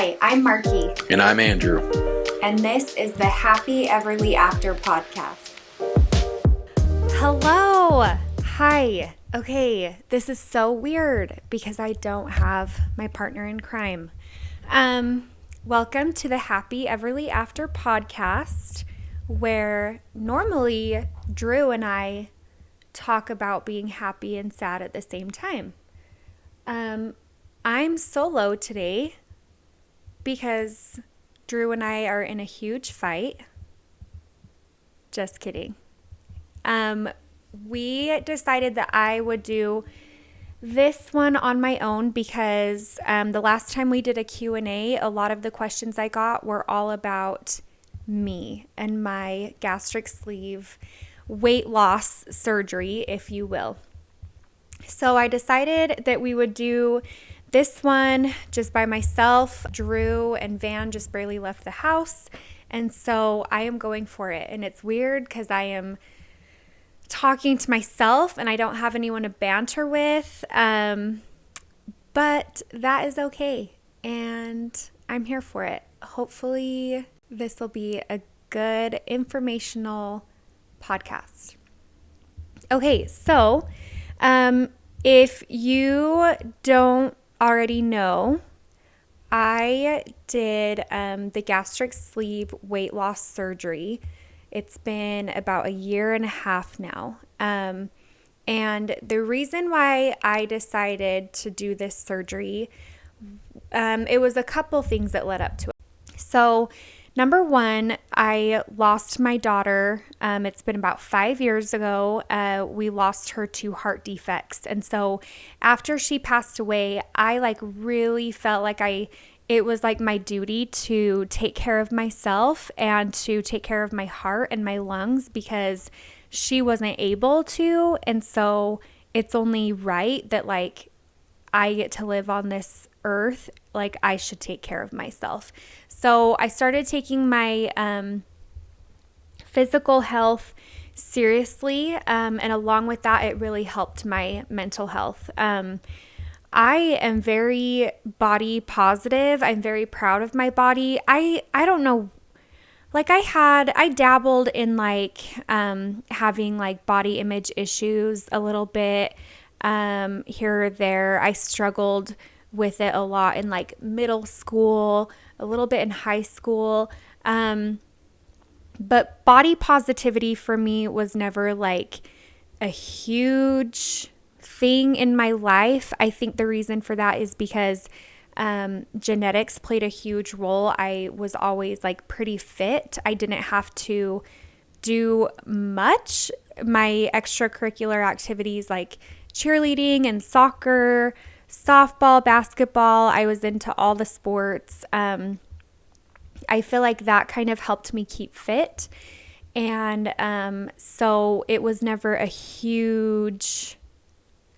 Hi, I'm Markie. And I'm Andrew. And this is the Happy Everly After podcast. Hello. Hi. Okay, this is so weird because I don't have my partner in crime. Welcome to the Happy Everly After podcast, where normally Drew and I talk about being happy and sad at the same time. I'm solo today because Drew and I are in a huge fight. Just kidding. We decided that I would do this one on my own because the last time we did a Q&A, a lot of the questions I got were all about me and my gastric sleeve weight loss surgery, if you will. So I decided that we would do this one just by myself. Drew and Van just barely left the house. And so I am going for it. And it's weird because I am talking to myself and I don't have anyone to banter with. But that is okay. And I'm here for it. Hopefully this will be a good informational podcast. Okay, so if you don't already know, I did the gastric sleeve weight loss surgery. It's been about 1.5 years now. And the reason why I decided to do this surgery, it was a couple things that led up to it. So number one, I lost my daughter. It's been about 5 years ago. We lost her to heart defects. And so after she passed away, I really felt like it was like my duty to take care of myself and to take care of my heart and my lungs because she wasn't able to. And so it's only right that I get to live on this earth. I should take care of myself. So I started taking my physical health seriously. And along with that, it really helped my mental health. I am very body positive. I'm very proud of my body. I don't know. I dabbled in having body image issues a little bit here or there. I struggled with it a lot in middle school, a little bit in high school. But body positivity for me was never a huge thing in my life. I think the reason for that is because genetics played a huge role. I was always pretty fit. I didn't have to do much. My extracurricular activities like cheerleading and soccer, softball, basketball, I was into all the sports. I feel like that kind of helped me keep fit. And so it was never a huge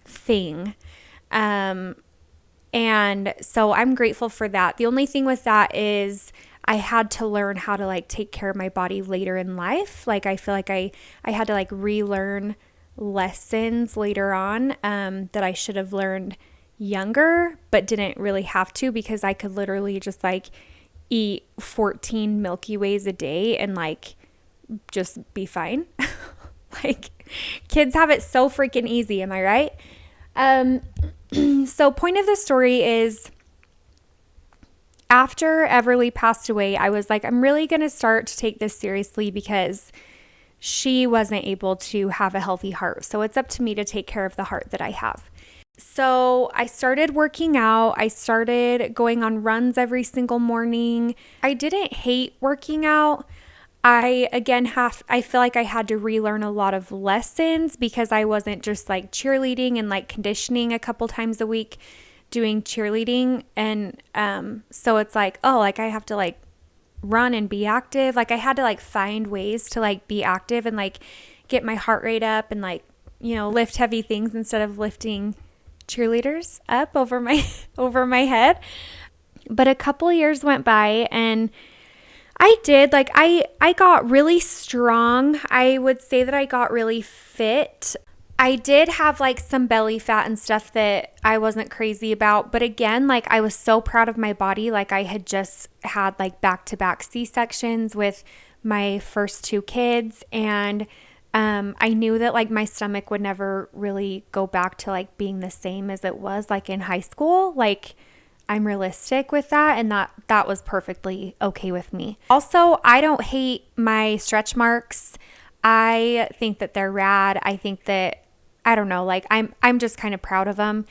thing. And so I'm grateful for that. The only thing with that is I had to learn how to take care of my body later in life. I feel like I had to relearn lessons later on that I should have learned younger, but didn't really have to because I could literally just eat 14 Milky Ways a day and just be fine. Kids have it so freaking easy. Am I right? So point of the story is after Everly passed away, I was I'm really going to start to take this seriously because she wasn't able to have a healthy heart. So it's up to me to take care of the heart that I have. So I started working out. I started going on runs every single morning. I didn't hate working out. I feel like I had to relearn a lot of lessons because I wasn't just cheerleading and conditioning a couple times a week doing cheerleading. And so it's I have to run and be active. I had to find ways to be active and get my heart rate up and lift heavy things instead of lifting cheerleaders up over my head. But a couple years went by and I did I got really strong. I would say that I got really fit, I did have like some belly fat and stuff that I wasn't crazy about. But again, like I was so proud of my body. Like I had just had like back-to-back C-sections with my first two kids. And I knew that like my stomach would never really go back to like being the same as it was like in high school. Like I'm realistic with that, and that was perfectly okay with me. Also, I don't hate my stretch marks. I think that they're rad. I think that I don't know, like I'm just kind of proud of them.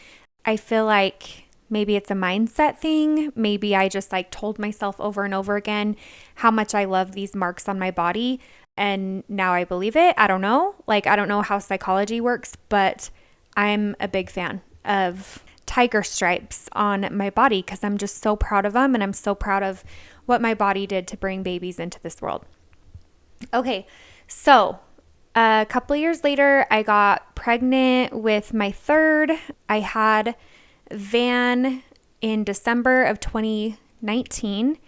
I feel like maybe it's a mindset thing. Maybe I just like told myself over and over again how much I love these marks on my body, and now I believe it. I don't know. Like I don't know how psychology works, but I'm a big fan of tiger stripes on my body because I'm just so proud of them, and I'm so proud of what my body did to bring babies into this world. Okay, so a couple of years later, I got pregnant with my third. I had Van in December of 2019,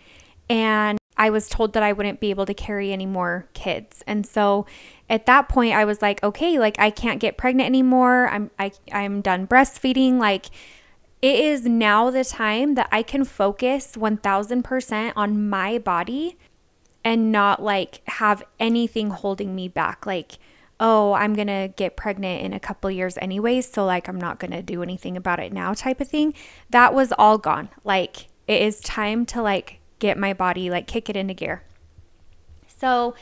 and I was told that I wouldn't be able to carry any more kids. And so at that point, I was like, okay, like I can't get pregnant anymore. I'm done breastfeeding. Like it is now the time that I can focus 1000% on my body and not like have anything holding me back. Like, oh, I'm going to get pregnant in a couple years anyways, so like I'm not going to do anything about it now type of thing. That was all gone. Like it is time to like get my body, like kick it into gear. So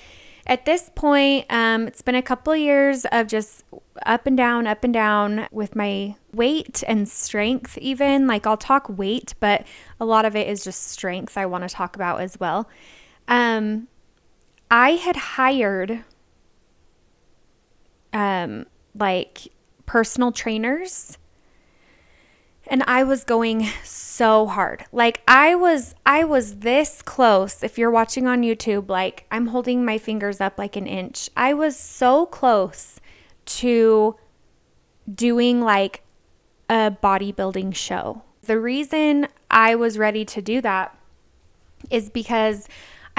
at this point, it's been a couple of years of just up and down with my weight and strength even. Like I'll talk weight, but a lot of it is just strength I want to talk about as well. I had hired like personal trainers, and I was going so hard. Like I was this close. If you're watching on YouTube, like I'm holding my fingers up like an inch. I was so close to doing like a bodybuilding show. The reason I was ready to do that is because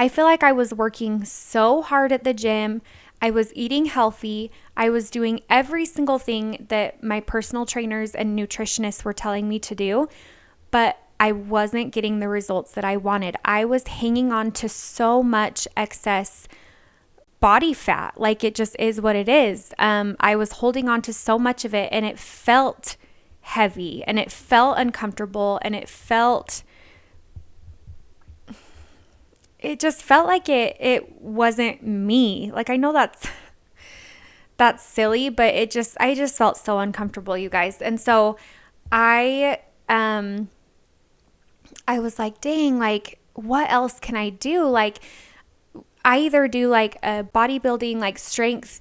I feel like I was working so hard at the gym. I was eating healthy. I was doing every single thing that my personal trainers and nutritionists were telling me to do, but I wasn't getting the results that I wanted. I was hanging on to so much excess body fat. Like it just is what it is. I was holding on to so much of it, and it felt heavy, and it felt uncomfortable, and it just felt like it wasn't me. Like I know that's silly, but I just felt so uncomfortable, you guys. And so I was like, dang, like what else can I do? Like I either do like a bodybuilding like strength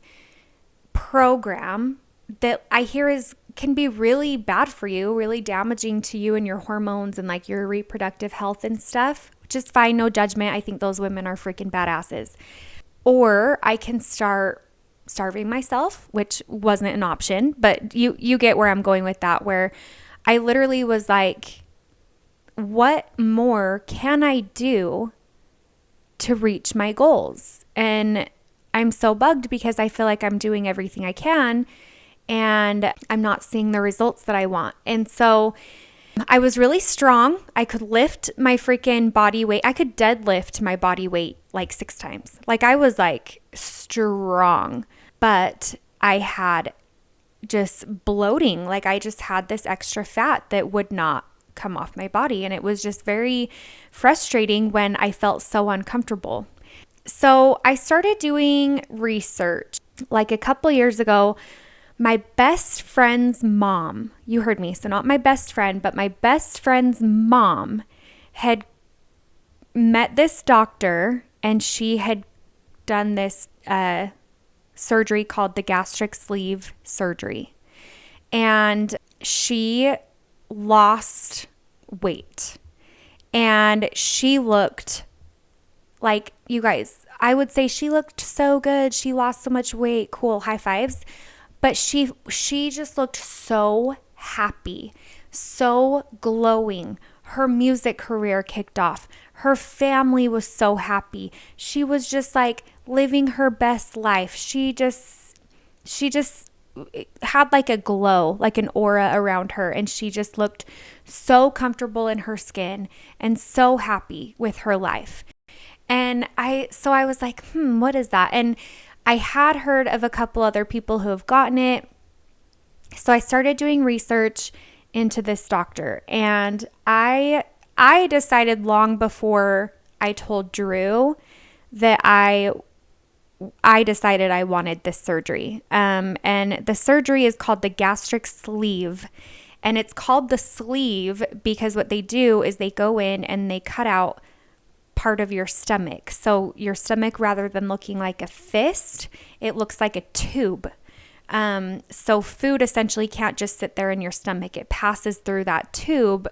program that I hear can be really bad for you, really damaging to you and your hormones and like your reproductive health and stuff. Just fine, no judgment. I think those women are freaking badasses. Or I can start starving myself, which wasn't an option, but you get where I'm going with that, where I literally was like, what more can I do to reach my goals? And I'm so bugged because I feel like I'm doing everything I can and I'm not seeing the results that I want. And so I was really strong. I could lift my freaking body weight. I could deadlift my body weight like 6 times. Like I was like strong, but I had just bloating. Like I just had this extra fat that would not come off my body. And it was just very frustrating when I felt so uncomfortable. So I started doing research like a couple years ago. My best friend's mom, you heard me, so not my best friend, but my best friend's mom had met this doctor, and she had done this surgery called the gastric sleeve surgery. And she lost weight, and she looked like, you guys, I would say she looked so good. She lost so much weight. Cool, high fives. But she just looked so happy, so glowing. Her music career kicked off. Her family was so happy. She was just like living her best life. She just had like a glow, like an aura around her. And she just looked so comfortable in her skin and so happy with her life. And so I was like, what is that? And I had heard of a couple other people who have gotten it. So I started doing research into this doctor, and I decided long before I told Drew that I decided I wanted this surgery. And the surgery is called the gastric sleeve. And it's called the sleeve because what they do is they go in and they cut out part of your stomach. So your stomach, rather than looking like a fist, it looks like a tube. So food essentially can't just sit there in your stomach. It passes through that tube,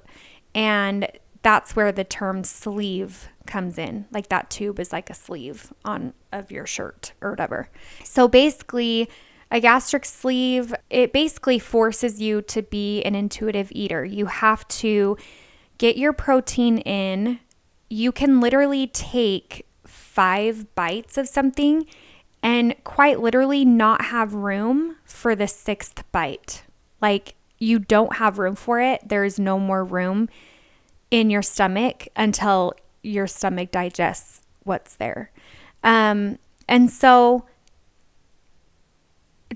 and that's where the term sleeve comes in. Like that tube is like a sleeve of your shirt or whatever. So basically, a gastric sleeve, it basically forces you to be an intuitive eater. You have to get your protein in. You can literally take 5 bites of something and quite literally not have room for the 6th bite. Like, you don't have room for it. There is no more room in your stomach until your stomach digests what's there. And so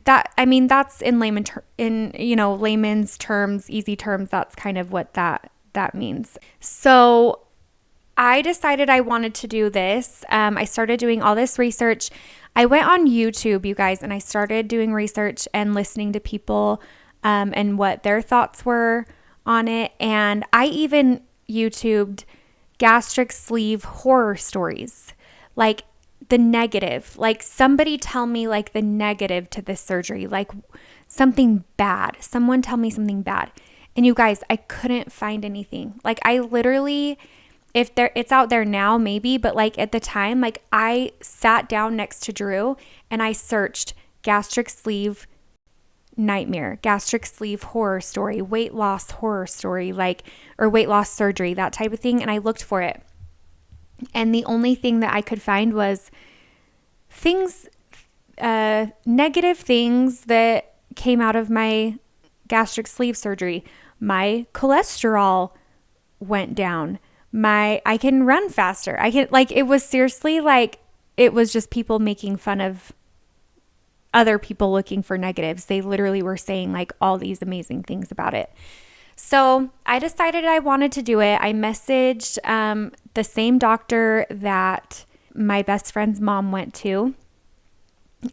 that's in layman's terms, easy terms, that's kind of what that means. So I decided I wanted to do this. I started doing all this research. I went on YouTube, you guys, and I started doing research and listening to people and what their thoughts were on it. And I even YouTubed gastric sleeve horror stories, like the negative, like somebody tell me like the negative to this surgery, like something bad. Someone tell me something bad. And you guys, I couldn't find anything. Like I literally, it's out there now maybe, but like at the time, like I sat down next to Drew and I searched gastric sleeve nightmare, gastric sleeve horror story, weight loss horror story, or weight loss surgery, that type of thing. And I looked for it. And the only thing that I could find was negative things that came out of my gastric sleeve surgery. My cholesterol went down. I can run faster. It was seriously like, it was just people making fun of other people looking for negatives. They literally were saying like all these amazing things about it. So I decided I wanted to do it. I messaged the same doctor that my best friend's mom went to.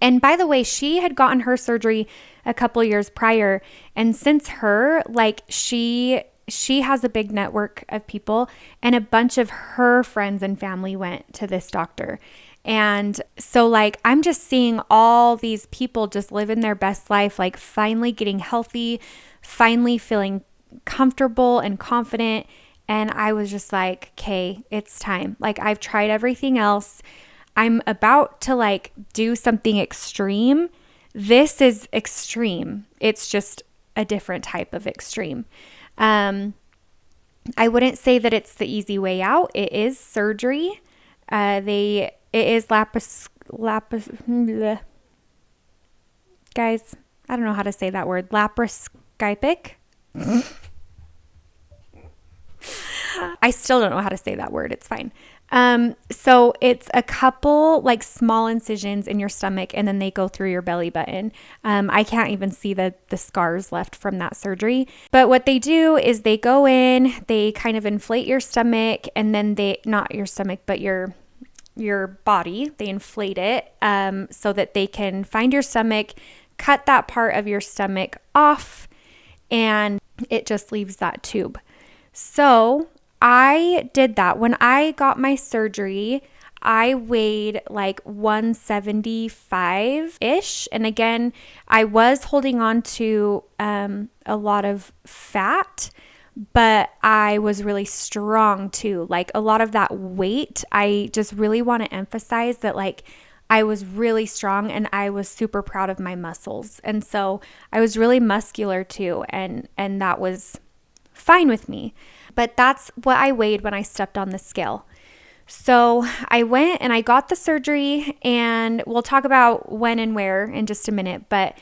And by the way, she had gotten her surgery a couple years prior. And since her, like she has a big network of people, and a bunch of her friends and family went to this doctor. And so like, I'm just seeing all these people just living their best life, like finally getting healthy, finally feeling comfortable and confident. And I was just like, okay, it's time. Like I've tried everything else. I'm about to like do something extreme. This is extreme. It's just a different type of extreme. I wouldn't say that it's the easy way out. It is surgery. It is bleh. Guys, I don't know how to say that word. Laparoscopic. I still don't know how to say that word. It's fine. So it's a couple like small incisions in your stomach, and then they go through your belly button. I can't even see the scars left from that surgery. But what they do is they go in, they kind of inflate your stomach, and then not your stomach, but your body, they inflate it so that they can find your stomach, cut that part of your stomach off, and it just leaves that tube. So I did that. When I got my surgery, I weighed like 175-ish. And again, I was holding on to a lot of fat, but I was really strong too. Like a lot of that weight, I just really want to emphasize that like I was really strong and I was super proud of my muscles. And so I was really muscular too. And that was fine with me. But that's what I weighed when I stepped on the scale. So I went and I got the surgery, and we'll talk about when and where in just a minute. But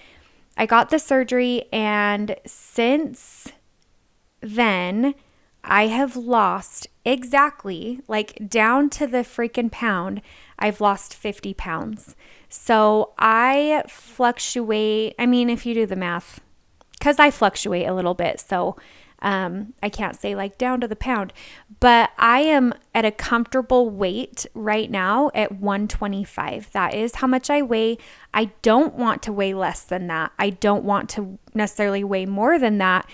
I got the surgery, and since then, I have lost exactly, like down to the freaking pound, I've lost 50 pounds. So I fluctuate. I mean, if you do the math, because I fluctuate a little bit. So I can't say like down to the pound, but I am at a comfortable weight right now at 125. That is how much I weigh. I don't want to weigh less than that. I don't want to necessarily weigh more than that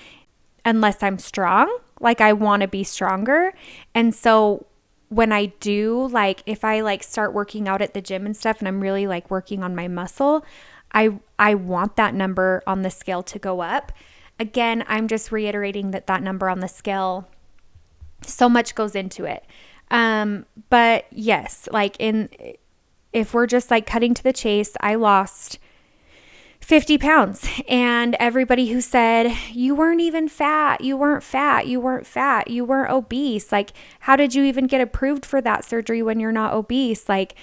unless I'm strong. Like I want to be stronger. And so when I do, like if I like start working out at the gym and stuff and I'm really like working on my muscle, I want that number on the scale to go up. Again, I'm just reiterating that number on the scale, so much goes into it. But yes, like if we're just like cutting to the chase, I lost 50 pounds. And everybody who said, you weren't even fat, you weren't fat, you weren't fat, you weren't obese. Like, how did you even get approved for that surgery when you're not obese? Like,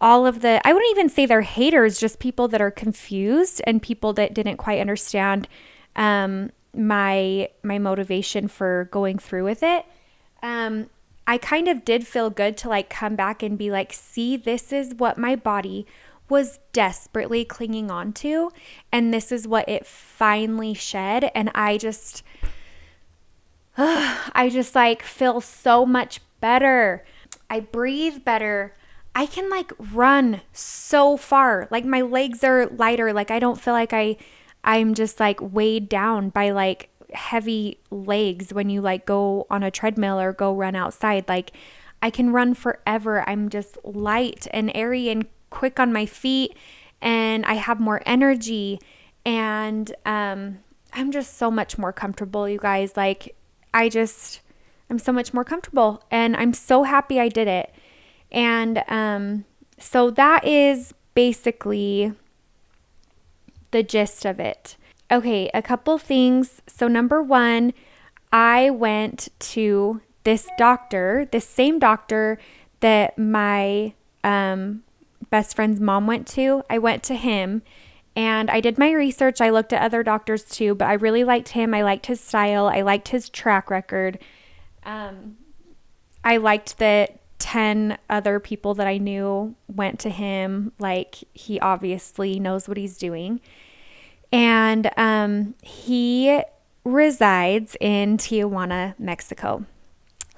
all of the, I wouldn't even say they're haters, just people that are confused and people that didn't quite understand my motivation for going through with it. I kind of did feel good to like come back and be like, see, this is what my body was desperately clinging on to, and this is what it finally shed. And I just like feel so much better. I breathe better. I can like run so far. Like my legs are lighter. Like I don't feel like I'm just like weighed down by like heavy legs when you like go on a treadmill or go run outside. Like I can run forever. I'm just light and airy and quick on my feet, and I have more energy, and I'm just so much more comfortable, you guys. Like I'm so much more comfortable, and I'm so happy I did it. And so that is basically the gist of it. Okay, a couple things. So number one, I went to this doctor, this same doctor that my best friend's mom went to. I went to him and I did my research. I looked at other doctors too, but I really liked him. I liked his style. I liked his track record. I liked that 10 other people that I knew went to him. Like he obviously knows what he's doing. And he resides in Tijuana, Mexico.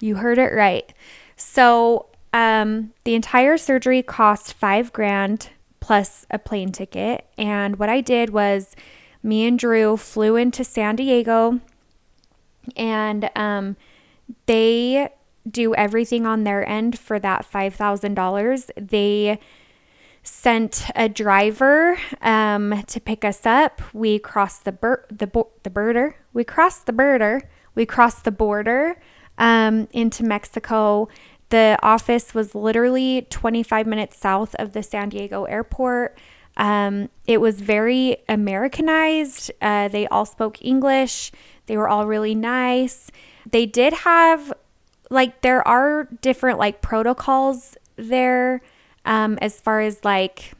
You heard it right. So the entire surgery cost $5,000 plus a plane ticket. And what I did was me and Drew flew into San Diego, and they do everything on their end for that $5,000. They sent a driver to pick us up. We crossed the border. We crossed the border into Mexico. The office was literally 25 minutes south of the San Diego airport. It was very Americanized. They all spoke English. They were all really nice. They did have, like, there are different, like, protocols there as far as, like,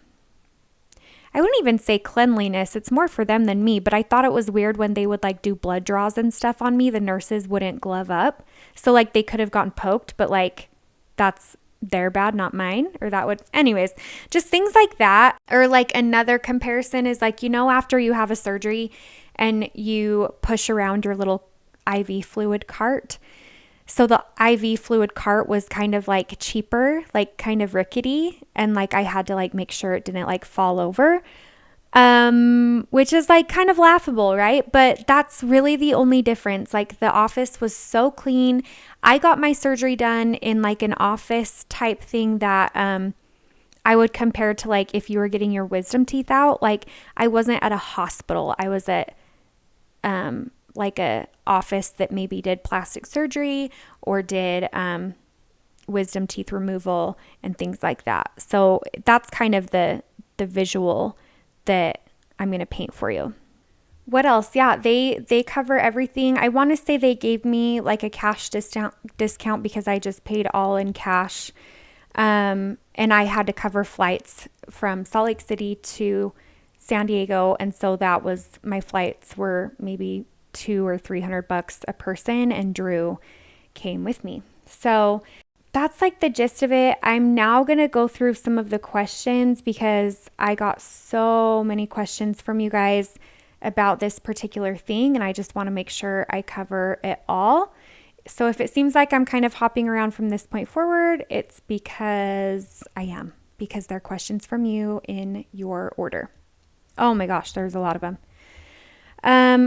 I wouldn't even say cleanliness. It's more for them than me. But I thought it was weird when they would, like, do blood draws and stuff on me. The nurses wouldn't glove up. So, like, they could have gotten poked, but, like, that's their bad, not mine. Or that would, anyways, just things like that. Or like another comparison is like, you know, after you have a surgery and you push around your little IV fluid cart. So the IV fluid cart was kind of like cheaper, like kind of rickety. And like I had to like make sure it didn't like fall over. Which is like kind of laughable, right? But that's really the only difference. Like the office was so clean. I got my surgery done in like an office type thing that I would compare to like if you were getting your wisdom teeth out. Like I wasn't at a hospital. I was at like a office that maybe did plastic surgery or did wisdom teeth removal and things like that. So that's kind of the visual that I'm going to paint for you. What else? Yeah, they cover everything. I want to say they gave me like a cash discount because I just paid all in cash. And I had to cover flights from Salt Lake City to San Diego. And so that was, my flights were maybe $200 or $300 a person, and Drew came with me. So that's like the gist of it. I'm now going to go through some of the questions because I got so many questions from you guys about this particular thing, and I just want to make sure I cover it all. So if it seems like I'm kind of hopping around from this point forward, it's because I am, because they're questions from you in your order. Oh my gosh, there's a lot of them.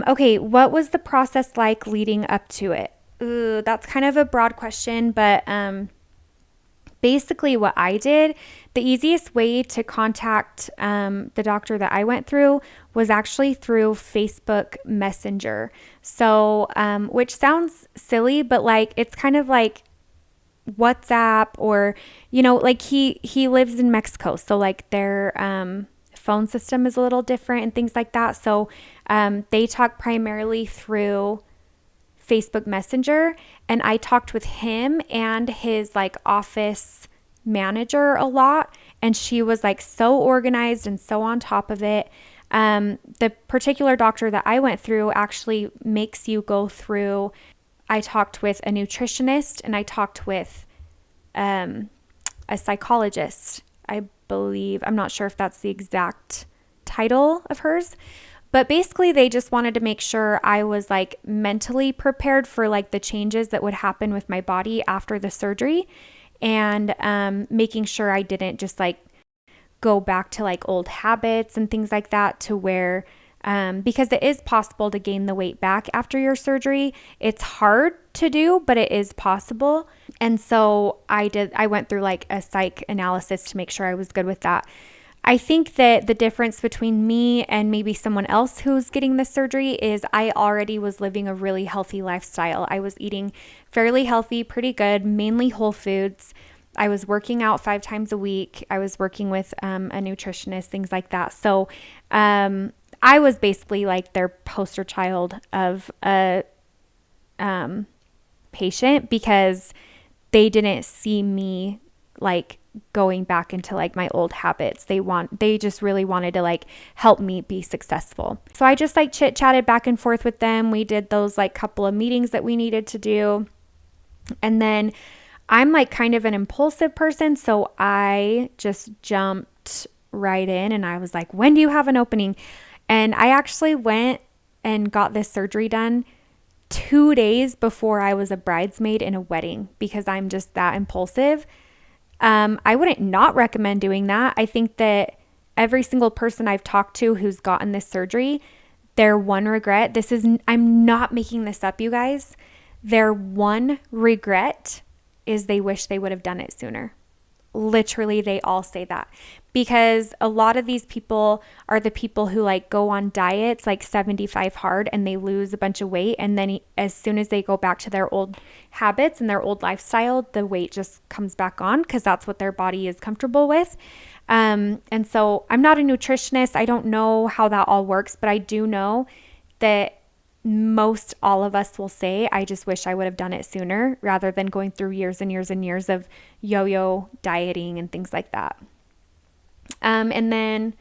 Okay, what was the process like leading up to it? Ooh, that's kind of a broad question, but basically what I did, the easiest way to contact the doctor that I went through was actually through Facebook Messenger. So, which sounds silly, but like it's kind of like WhatsApp, or, you know, like he lives in Mexico, so like their phone system is a little different and things like that. So they talk primarily through Facebook Messenger, and I talked with him and his like office manager a lot, and she was like so organized and so on top of it. The particular doctor that I went through actually makes you go through, I talked with a nutritionist, and I talked with a psychologist, I believe. I'm not sure if that's the exact title of hers, but basically they just wanted to make sure I was like mentally prepared for like the changes that would happen with my body after the surgery, and making sure I didn't just like go back to like old habits and things like that, to where because it is possible to gain the weight back after your surgery. It's hard to do, but it is possible. And so I went through like a psych analysis to make sure I was good with that. I think that the difference between me and maybe someone else who's getting this surgery is I already was living a really healthy lifestyle. I was eating fairly healthy, pretty good, mainly whole foods. I was working out 5 times a week. I was working with a nutritionist, things like that. So I was basically like their poster child of a patient, because they didn't see me like going back into like my old habits. They just really wanted to like help me be successful. So I just like chit chatted back and forth with them. We did those like couple of meetings that we needed to do. And then I'm like kind of an impulsive person, so I just jumped right in, and I was like, when do you have an opening? And I actually went and got this surgery done 2 days before I was a bridesmaid in a wedding, because I'm just that impulsive. I wouldn't not recommend doing that. I think that every single person I've talked to who's gotten this surgery, their one regret, I'm not making this up, you guys. Their one regret is they wish they would have done it sooner. Literally, they all say that, because a lot of these people are the people who like go on diets like 75 hard, and they lose a bunch of weight, and then as soon as they go back to their old habits and their old lifestyle, the weight just comes back on, because that's what their body is comfortable with. And so I'm not a nutritionist. I don't know how that all works, but I do know that most all of us will say, I just wish I would have done it sooner, rather than going through years and years and years of yo-yo dieting and things like that. And then,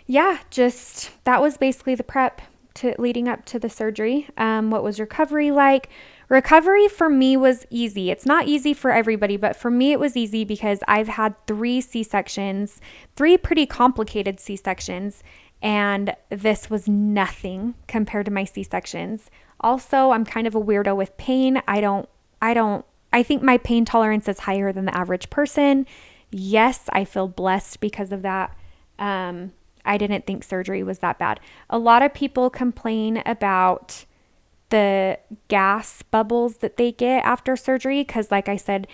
yeah, just that was basically the prep to leading up to the surgery. What was recovery like? Recovery for me was easy. It's not easy for everybody, but for me it was easy because I've had 3 C-sections, 3 pretty complicated C-sections, and this was nothing compared to my C-sections. Also, I'm kind of a weirdo with pain. I think my pain tolerance is higher than the average person. Yes, I feel blessed because of that. I didn't think surgery was that bad. A lot of people complain about the gas bubbles that they get after surgery, because like I said,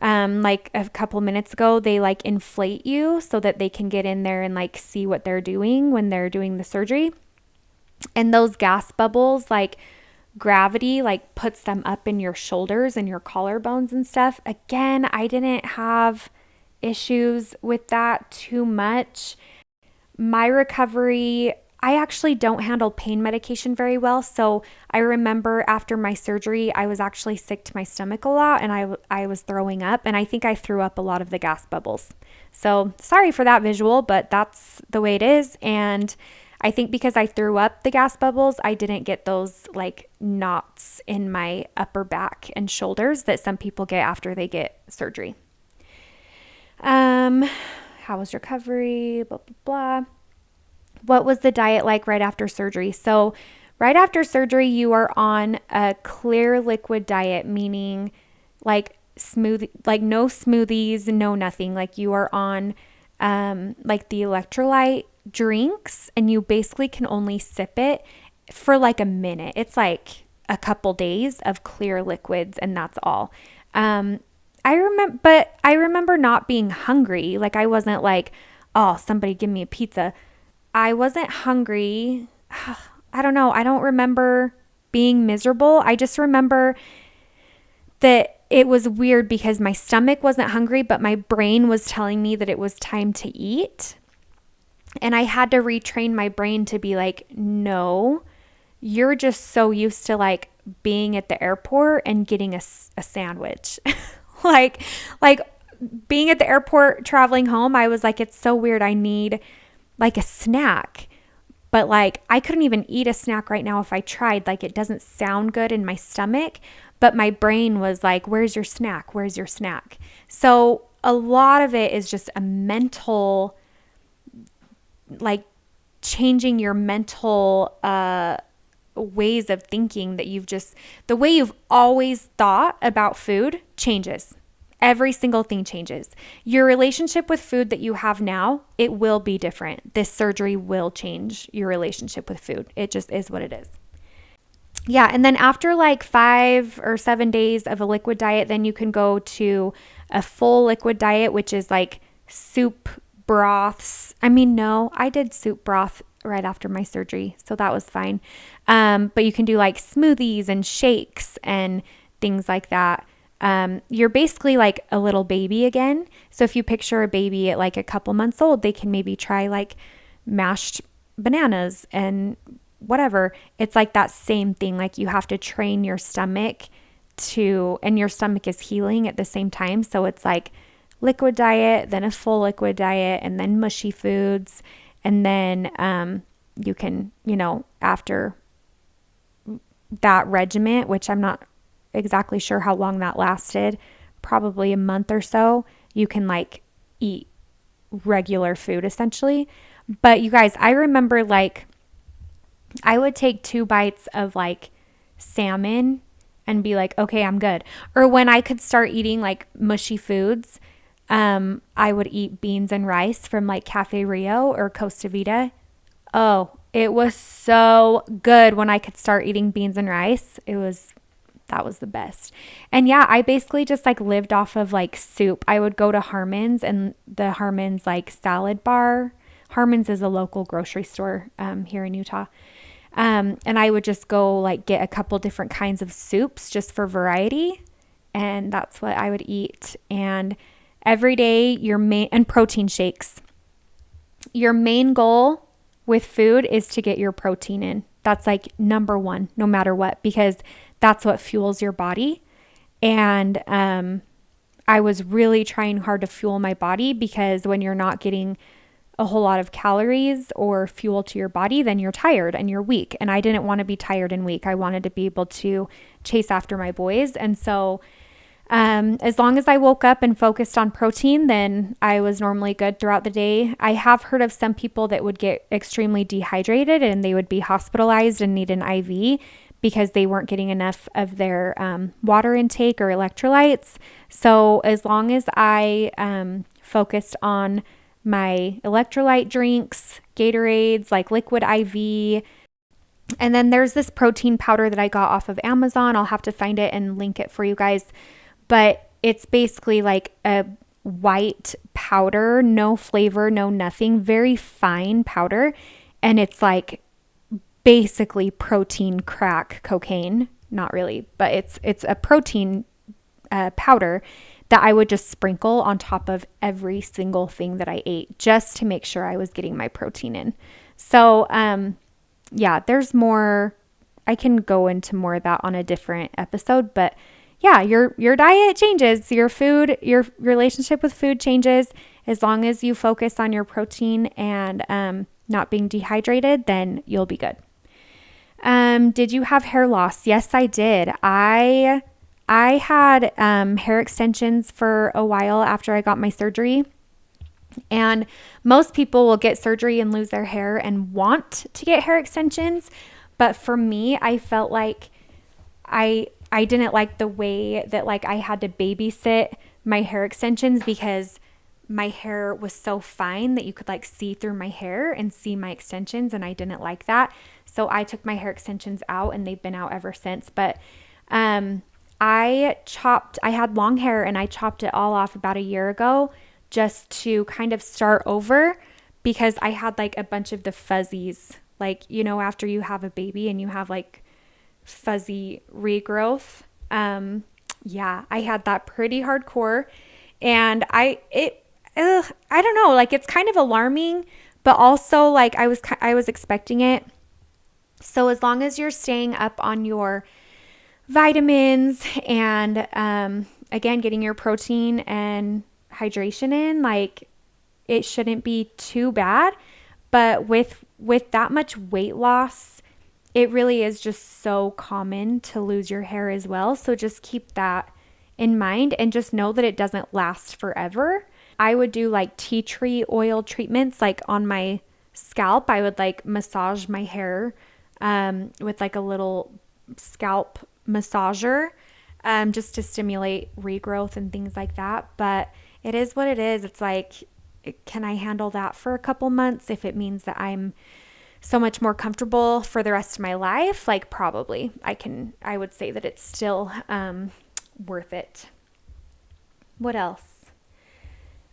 like a couple minutes ago, they like inflate you so that they can get in there and like see what they're doing when they're doing the surgery. And those gas bubbles, like gravity like puts them up in your shoulders and your collarbones and stuff. Again, I didn't have issues with that too much. My recovery, I actually don't handle pain medication very well. So I remember after my surgery, I was actually sick to my stomach a lot and I was throwing up, and I think I threw up a lot of the gas bubbles. So sorry for that visual, but that's the way it is. And I think because I threw up the gas bubbles, I didn't get those like knots in my upper back and shoulders that some people get after they get surgery. How was recovery? Blah, blah, blah. What was the diet like right after surgery? So right after surgery, you are on a clear liquid diet, meaning like like no smoothies, no nothing. Like you are on like the electrolyte drinks, and you basically can only sip it for like a minute. It's like a couple days of clear liquids, and that's all. I remember not being hungry. Like I wasn't like, oh, somebody give me a pizza. I wasn't hungry. I don't know. I don't remember being miserable. I just remember that it was weird because my stomach wasn't hungry, but my brain was telling me that it was time to eat. And I had to retrain my brain to be like, no, you're just so used to like being at the airport and getting a sandwich. like, like being at the airport traveling home, I was like, it's so weird. I need like a snack, but like I couldn't even eat a snack right now if I tried. Like it doesn't sound good in my stomach, but my brain was like, where's your snack? Where's your snack? So a lot of it is just a mental, like changing your mental ways of thinking, that the way you've always thought about food changes. Every single thing changes. Your relationship with food that you have now, it will be different. This surgery will change your relationship with food. It just is what it is. Yeah, and then after like 5 or 7 days of a liquid diet, then you can go to a full liquid diet, which is like soup, broths. No, I did soup broth right after my surgery, so that was fine. But you can do like smoothies and shakes and things like that. You're basically like a little baby again. So if you picture a baby at like a couple months old, they can maybe try like mashed bananas and whatever. It's like that same thing. Like you have to train your stomach and your stomach is healing at the same time. So it's like liquid diet, then a full liquid diet, and then mushy foods. And then, you can, after that regiment, which I'm not exactly sure how long that lasted, probably a month or so, you can like eat regular food essentially. But you guys, I remember like I would take 2 bites of like salmon and be like, okay, I'm good. Or when I could start eating like mushy foods, I would eat beans and rice from like Cafe Rio or Costa Vida. Oh, it was so good when I could start eating beans and rice. That was the best. And yeah, I basically just like lived off of like soup. I would go to Harmon's, and the Harmon's like salad bar. Harmon's is a local grocery store here in Utah. And I would just go like get a couple different kinds of soups just for variety. And that's what I would eat. And every day and protein shakes. Your main goal with food is to get your protein in. That's like number one, no matter what, because that's what fuels your body. And I was really trying hard to fuel my body, because when you're not getting a whole lot of calories or fuel to your body, then you're tired and you're weak. And I didn't want to be tired and weak. I wanted to be able to chase after my boys. And so as long as I woke up and focused on protein, then I was normally good throughout the day. I have heard of some people that would get extremely dehydrated and they would be hospitalized and need an IV because they weren't getting enough of their water intake or electrolytes. So as long as I focused on my electrolyte drinks, Gatorades, like liquid IV, and then there's this protein powder that I got off of Amazon. I'll have to find it and link it for you guys. But it's basically like a white powder, no flavor, no nothing, very fine powder. And it's like basically protein crack cocaine. Not really, but it's a protein powder that I would just sprinkle on top of every single thing that I ate just to make sure I was getting my protein in. So, yeah, there's more. I can go into more of that on a different episode, but yeah, your diet changes, your food, your relationship with food changes. As long as you focus on your protein and not being dehydrated, then you'll be good. Did you have hair loss? Yes, I did. I had hair extensions for a while after I got my surgery. And most people will get surgery and lose their hair and want to get hair extensions. But for me, I felt like I didn't like the way that like I had to babysit my hair extensions because my hair was so fine that you could like see through my hair and see my extensions, and I didn't like that. So I took my hair extensions out and they've been out ever since. But I had long hair and I chopped it all off about a year ago just to kind of start over because I had like a bunch of the fuzzies, like, after you have a baby and you have like fuzzy regrowth. Yeah, I had that pretty hardcore, and I don't know, like it's kind of alarming, but also like I was expecting it. So as long as you're staying up on your vitamins and again getting your protein and hydration in, like it shouldn't be too bad. But with that much weight loss, it really is just so common to lose your hair as well. So just keep that in mind and just know that it doesn't last forever. I would do like tea tree oil treatments like on my scalp. I would like massage my hair with like a little scalp massager just to stimulate regrowth and things like that. But it is what it is. It's like, can I handle that for a couple months if it means that I'm so much more comfortable for the rest of my life? Like probably I would say that it's still worth it. What else?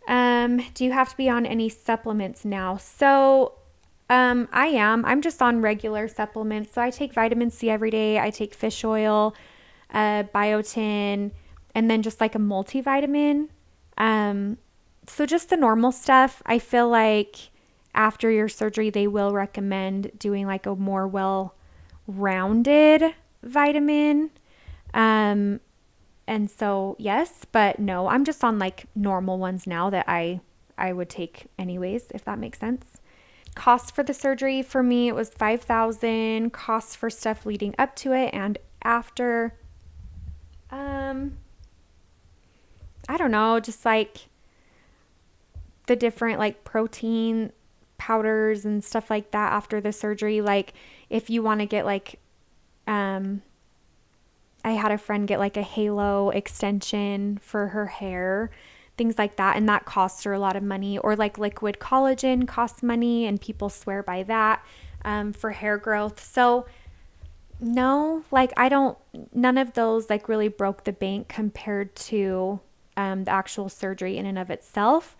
Do you have to be on any supplements now? So I'm just on regular supplements. So I take vitamin C every day. I take fish oil, biotin, and then just like a multivitamin. So just the normal stuff. I feel like after your surgery, they will recommend doing like a more well-rounded vitamin. And so, yes, but no, I'm just on like normal ones now that I would take anyways, if that makes sense. Cost for the surgery for me, it was $5,000. Costs for stuff leading up to it and after, I don't know, just like the different like protein powders and stuff like that after the surgery. Like if you want to get like, I had a friend get like a halo extension for her hair, things like that. And that costs her a lot of money. Or like liquid collagen costs money and people swear by that for hair growth. So no, like none of those like really broke the bank compared to the actual surgery in and of itself.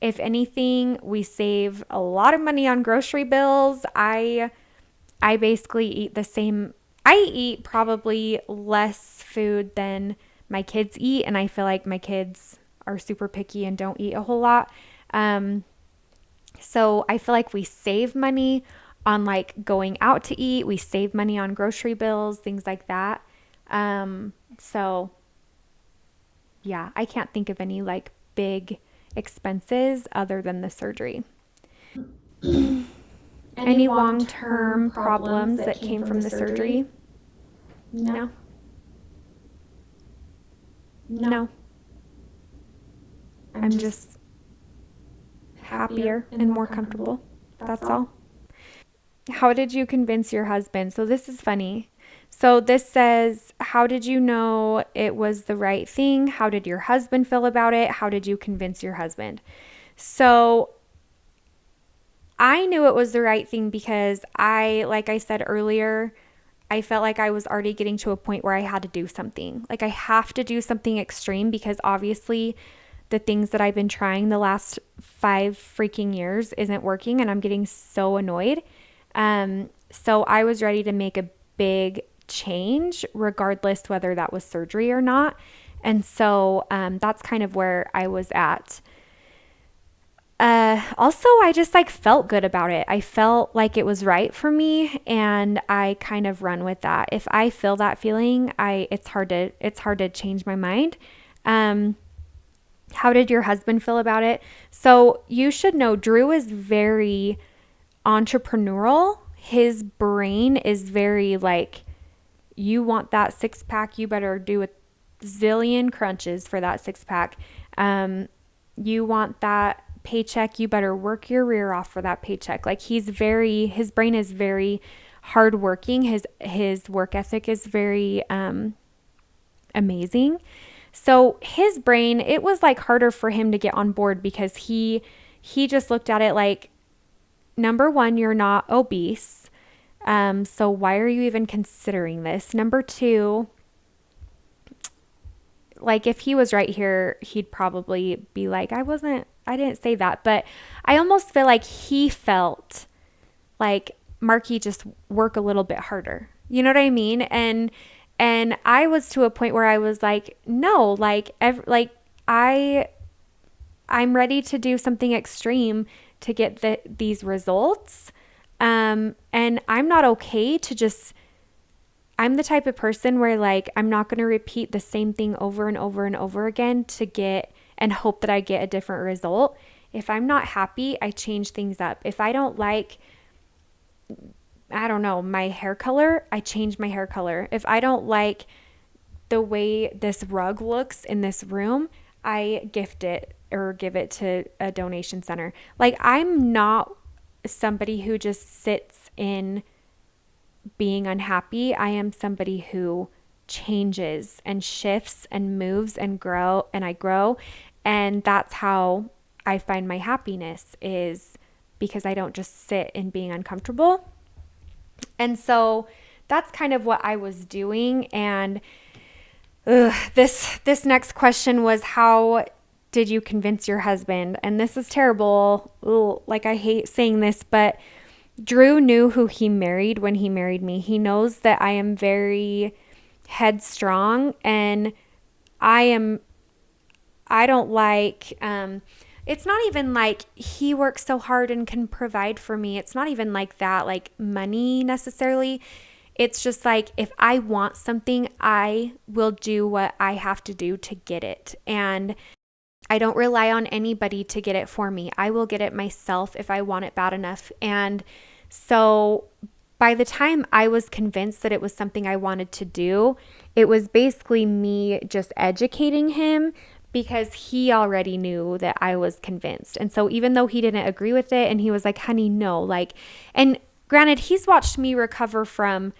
If anything, we save a lot of money on grocery bills. I basically eat the same. I eat probably less food than my kids eat, and I feel like my kids are super picky and don't eat a whole lot. So I feel like we save money on like going out to eat. We save money on grocery bills, things like that. So yeah, I can't think of any like big expenses other than the surgery. Any long-term problems that came from the surgery? No. No. I'm just happier and more comfortable. That's all. How did you convince your husband? So this is funny. So this says, how did you know it was the right thing? How did your husband feel about it? How did you convince your husband? So I knew it was the right thing because like I said earlier, I felt like I was already getting to a point where I had to do something. Like I have to do something extreme because obviously the things that I've been trying the last 5 freaking years isn't working and I'm getting so annoyed. So I was ready to make a big change regardless whether that was surgery or not. And so that's kind of where I was at. Also, I just like felt good about it. I felt like it was right for me, and I kind of run with that. If I feel that feeling, it's hard to change my mind. Um, how did your husband feel about it? So you should know Drew is very entrepreneurial. His brain is very like, you want that six pack, you better do a zillion crunches for that six pack. You want that paycheck, you better work your rear off for that paycheck. Like his brain is very hardworking. His work ethic is very amazing. So his brain, it was like harder for him to get on board because he just looked at it like, number one, you're not obese. So why are you even considering this? Number two, like if he was right here, he'd probably be like, I didn't say that. But I almost feel like he felt like Markie just work a little bit harder. You know what I mean? And I was to a point where I was like, no, I I'm ready to do something extreme to get these results. And I'm not okay to just, I'm the type of person where like, I'm not going to repeat the same thing over and over and over again to get and hope that I get a different result. If I'm not happy, I change things up. If I don't like, I don't know, my hair color, I change my hair color. If I don't like the way this rug looks in this room, I gift it or give it to a donation center. Like I'm not somebody who just sits in being unhappy. I am somebody who changes and shifts and moves and I grow. And that's how I find my happiness, is because I don't just sit in being uncomfortable. And so that's kind of what I was doing. And this next question was, how did you convince your husband? And this is terrible. Ugh, like I hate saying this, but Drew knew who he married when he married me. He knows that I am very headstrong, and I don't like, it's not even like he works so hard and can provide for me. It's not even like that, like money necessarily. It's just like, if I want something, I will do what I have to do to get it. And I don't rely on anybody to get it for me. I will get it myself if I want it bad enough. And so by the time I was convinced that it was something I wanted to do, it was basically me just educating him, because he already knew that I was convinced. And so even though he didn't agree with it, and he was like, honey, no, like, and granted, he's watched me recover from,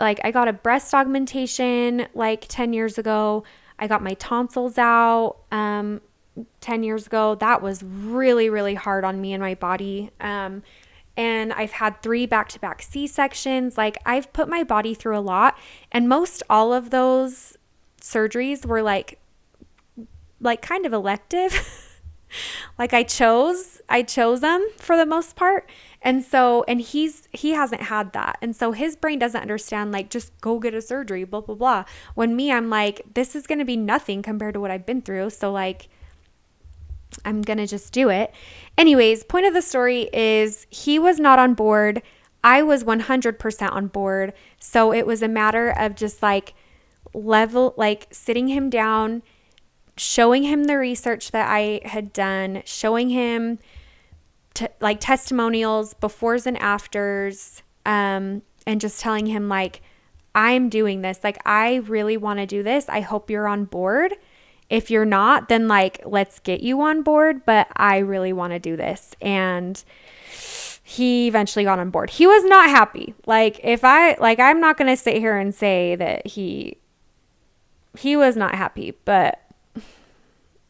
like, I got a breast augmentation like 10 years ago. I got my tonsils out 10 years ago. That was really, really hard on me and my body. And I've had 3 back-to-back C-sections. Like, I've put my body through a lot. And most all of those surgeries were like kind of elective. Like I chose them for the most part. And so, and he hasn't had that. And so his brain doesn't understand, like, just go get a surgery, blah, blah, blah. When me, I'm like, this is going to be nothing compared to what I've been through. So like, I'm going to just do it. Anyways, point of the story is he was not on board. I was 100% on board. So it was a matter of just like sitting him down, showing him the research that I had done, showing him like testimonials, befores and afters, and just telling him like, I'm doing this. Like, I really want to do this. I hope you're on board. If you're not, then like, let's get you on board, but I really want to do this. And he eventually got on board. He was not happy. Like, I'm not going to sit here and say that he was not happy, but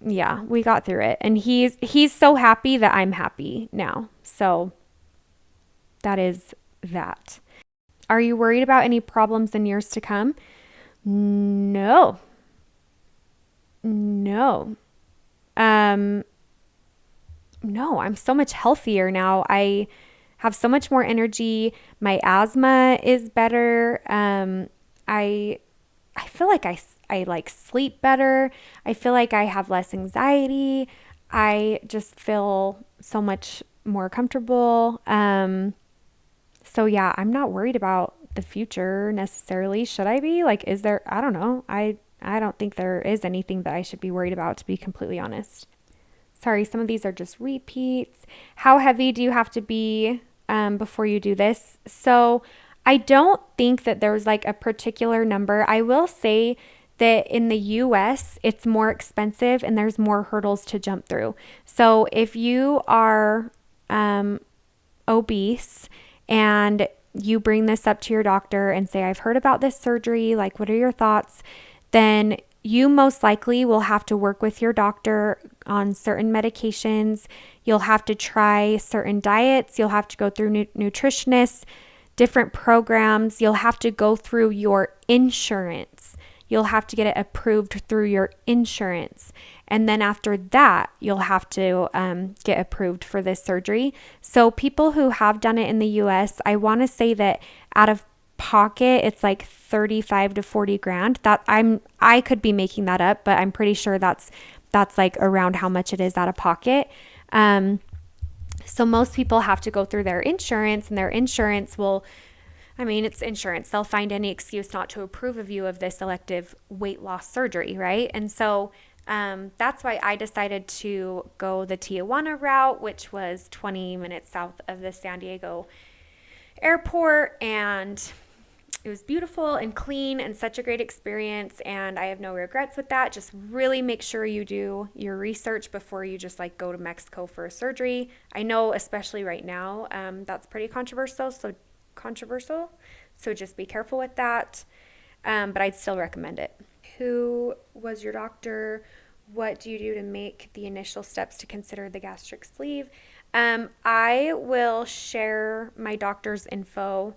yeah, we got through it. And he's so happy that I'm happy now. So that is that. Are you worried about any problems in years to come? No. No, I'm so much healthier now. I have so much more energy. My asthma is better. I feel like I like sleep better. I feel like I have less anxiety. I just feel so much more comfortable. So yeah, I'm not worried about the future necessarily. Should I be? Like, is there, I don't know. I don't think there is anything that I should be worried about, to be completely honest. Sorry, some of these are just repeats. How heavy do you have to be before you do this? So I don't think that there's like a particular number. I will say that in the US, it's more expensive and there's more hurdles to jump through. So if you are obese and you bring this up to your doctor and say, I've heard about this surgery, like, what are your thoughts? Then you most likely will have to work with your doctor on certain medications. You'll have to try certain diets. You'll have to go through nutritionists, different programs. You'll have to go through your insurance. You'll have to get it approved through your insurance. And then after that, you'll have to get approved for this surgery. So people who have done it in the US, I want to say that out of pocket, it's like 35 to 40 grand. I could be making that up, but I'm pretty sure that's like around how much it is out of pocket. So most people have to go through their insurance, and their insurance will, I mean, it's insurance. They'll find any excuse not to approve of you of this elective weight loss surgery, right? And so that's why I decided to go the Tijuana route, which was 20 minutes south of the San Diego airport, and it was beautiful and clean and such a great experience, and I have no regrets with that. Just really make sure you do your research before you just like go to Mexico for a surgery. I know, especially right now, that's pretty controversial, so just be careful with that, but I'd still recommend it. Who was your doctor? What do you do to make the initial steps to consider the gastric sleeve? I will share my doctor's info,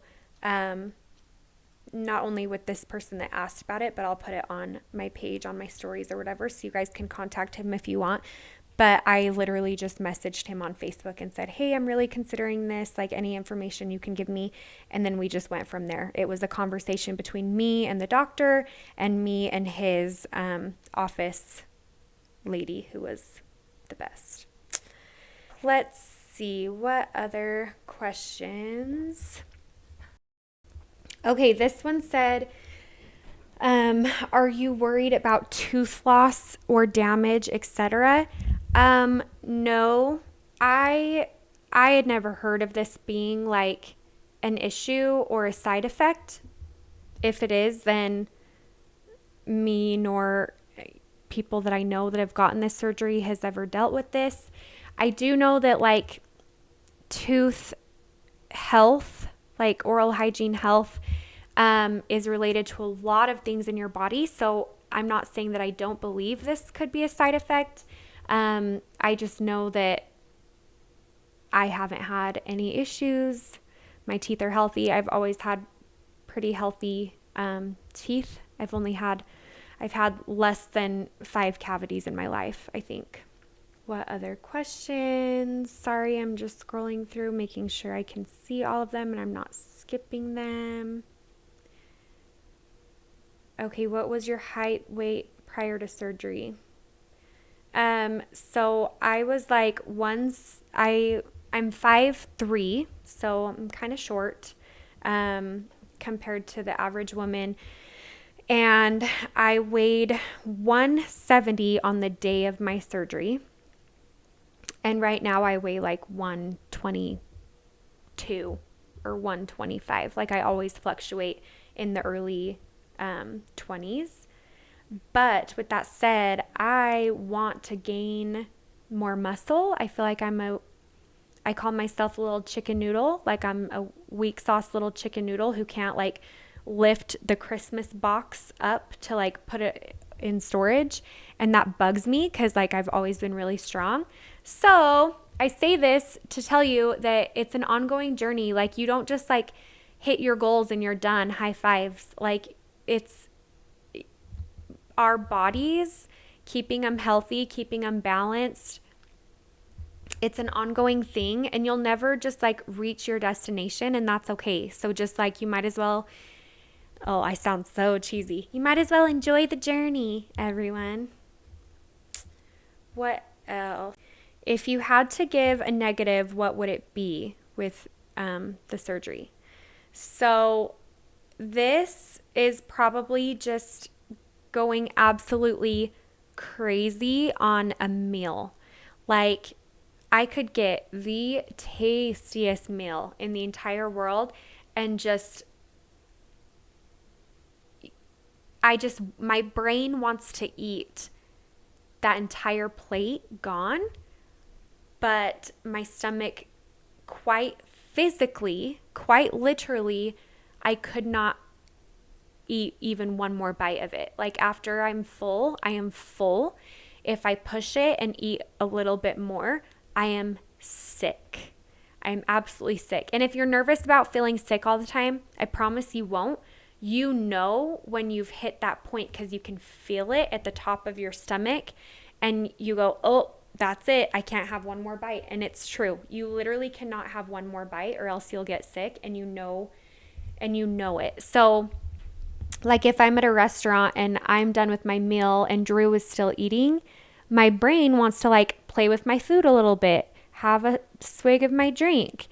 not only with this person that asked about it, but I'll put it on my page, on my stories or whatever, so you guys can contact him if you want. But I literally just messaged him on Facebook and said, hey, I'm really considering this, like any information you can give me. And then we just went from there. It was a conversation between me and the doctor and me and his office lady, who was the best. Let's see, what other questions? Okay, this one said, are you worried about tooth loss or damage, etc.? No, I had never heard of this being like an issue or a side effect. If it is, then me nor people that I know that have gotten this surgery has ever dealt with this. I do know that like tooth health, like oral hygiene health, is related to a lot of things in your body. So I'm not saying that I don't believe this could be a side effect. I just know that I haven't had any issues. My teeth are healthy. I've always had pretty healthy teeth. I've had less than 5 cavities in my life, I think. What other questions? Sorry, I'm just scrolling through, making sure I can see all of them and I'm not skipping them. Okay, what was your height, weight prior to surgery? So I was like I'm 5'3", so I'm kind of short, compared to the average woman. And I weighed 170 on the day of my surgery. And right now I weigh like 122 or 125. Like I always fluctuate in the early 20s. But with that said, I want to gain more muscle. I feel like I call myself a little chicken noodle. Like I'm a weak sauce little chicken noodle who can't like lift the Christmas box up to like put it in storage. And that bugs me because like I've always been really strong. So I say this to tell you that it's an ongoing journey. Like you don't just like hit your goals and you're done. High fives. Like it's our bodies, keeping them healthy, keeping them balanced. It's an ongoing thing and you'll never just like reach your destination, and that's okay. So just like you might as well, oh, I sound so cheesy. You might as well enjoy the journey, everyone. What else? if you had to give a negative, what would it be with the surgery? So this is probably just going absolutely crazy on a meal. Like, I could get the tastiest meal in the entire world and my brain wants to eat that entire plate gone, but my stomach, quite physically, quite literally, I could not eat even one more bite of it. Like, after I'm full, I am full. If I push it and eat a little bit more, I am sick. I'm absolutely sick. And if you're nervous about feeling sick all the time, I promise you won't. You know when you've hit that point because you can feel it at the top of your stomach and you go, oh, that's it. I can't have one more bite. And it's true. You literally cannot have one more bite or else you'll get sick, and you know it. So, like, if I'm at a restaurant and I'm done with my meal and Drew is still eating, my brain wants to like play with my food a little bit, have a swig of my drink,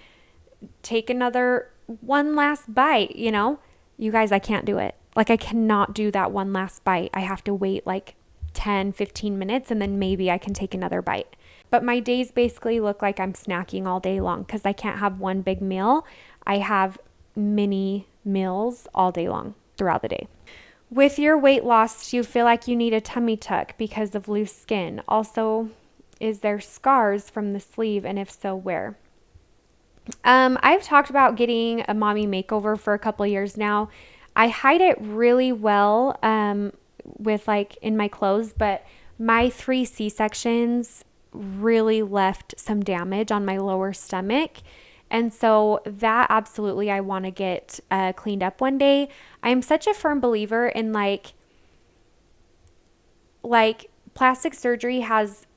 take another one last bite, you know? You guys, I can't do it. Like, I cannot do that one last bite. I have to wait like 10, 15 minutes and then maybe I can take another bite. But my days basically look like I'm snacking all day long because I can't have one big meal. I have mini meals all day long throughout the day. With your weight loss, do you feel like you need a tummy tuck because of loose skin? Also, is there scars from the sleeve, and if so, where? I've talked about getting a mommy makeover for a couple years now. I hide it really well with like in my clothes, but my 3 C-sections really left some damage on my lower stomach. And so that absolutely I want to get cleaned up one day. I am such a firm believer in like plastic surgery has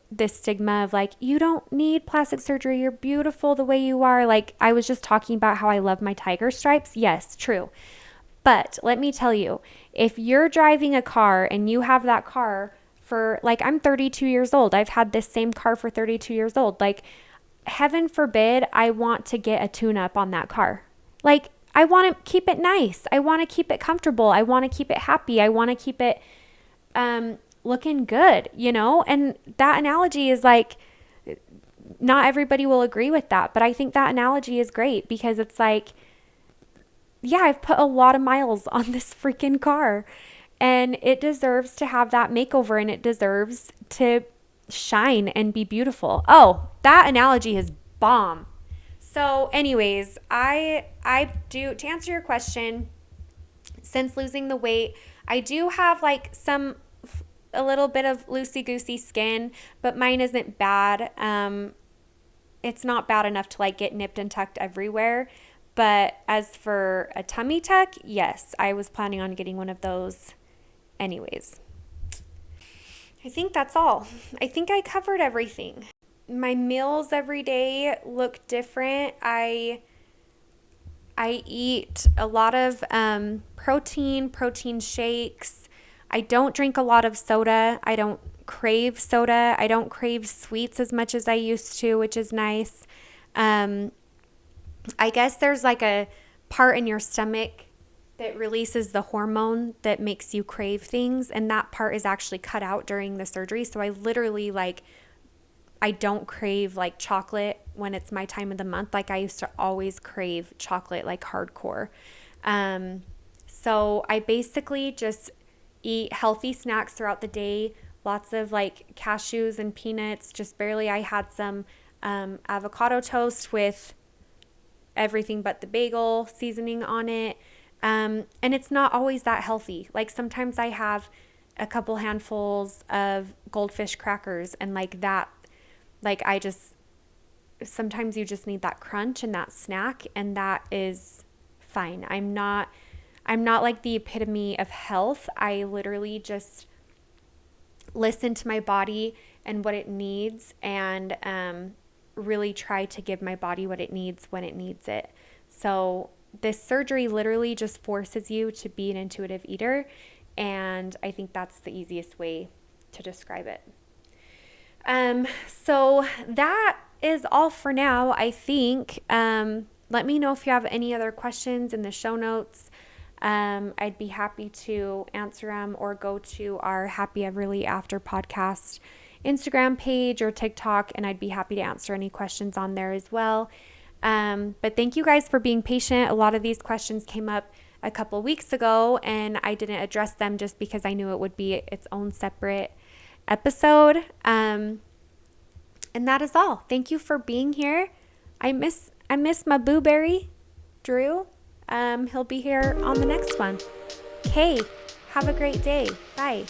this stigma of like, you don't need plastic surgery. You're beautiful the way you are. Like, I was just talking about how I love my tiger stripes. Yes, true. But let me tell you, if you're driving a car and you have that car for like, I'm 32 years old. I've had this same car for 32 years old. Like, heaven forbid I want to get a tune-up on that car. Like, I want to keep it nice. I want to keep it comfortable. I want to keep it happy. I want to keep it looking good, you know? And that analogy is like, not everybody will agree with that, but I think that analogy is great because it's like, yeah, I've put a lot of miles on this freaking car and it deserves to have that makeover and it deserves to shine and be beautiful. Oh, that analogy is bomb. So anyways, I do, to answer your question, since losing the weight, I do have like a little bit of loosey-goosey skin, but mine isn't bad. It's not bad enough to like get nipped and tucked everywhere. But as for a tummy tuck, yes, I was planning on getting one of those anyways. I think that's all. I think I covered everything. My meals every day look different. I eat a lot of protein shakes. I don't drink a lot of soda. I don't crave soda. I don't crave sweets as much as I used to, which is nice. I guess there's like a part in your stomach that releases the hormone that makes you crave things, and that part is actually cut out during the surgery. So I literally I don't crave like chocolate when it's my time of the month. Like, I used to always crave chocolate like hardcore. So I basically just eat healthy snacks throughout the day, lots of like cashews and peanuts, just barely. I had some avocado toast with everything but the bagel seasoning on it. And it's not always that healthy. Like, sometimes I have a couple handfuls of goldfish crackers and like that, like sometimes you just need that crunch and that snack, and that is fine. I'm not like the epitome of health. I literally just listen to my body and what it needs, and really try to give my body what it needs when it needs it. So this surgery literally just forces you to be an intuitive eater, and I think that's the easiest way to describe it. So that is all for now, I think. Let me know if you have any other questions in the show notes. I'd be happy to answer them, or go to our Happy Everly After podcast Instagram page or TikTok, and I'd be happy to answer any questions on there as well. But thank you guys for being patient. A lot of these questions came up a couple weeks ago, and I didn't address them just because I knew it would be its own separate episode. And that is all. Thank you for being here. I miss my booberry, Drew. He'll be here on the next one. Okay, have a great day. Bye.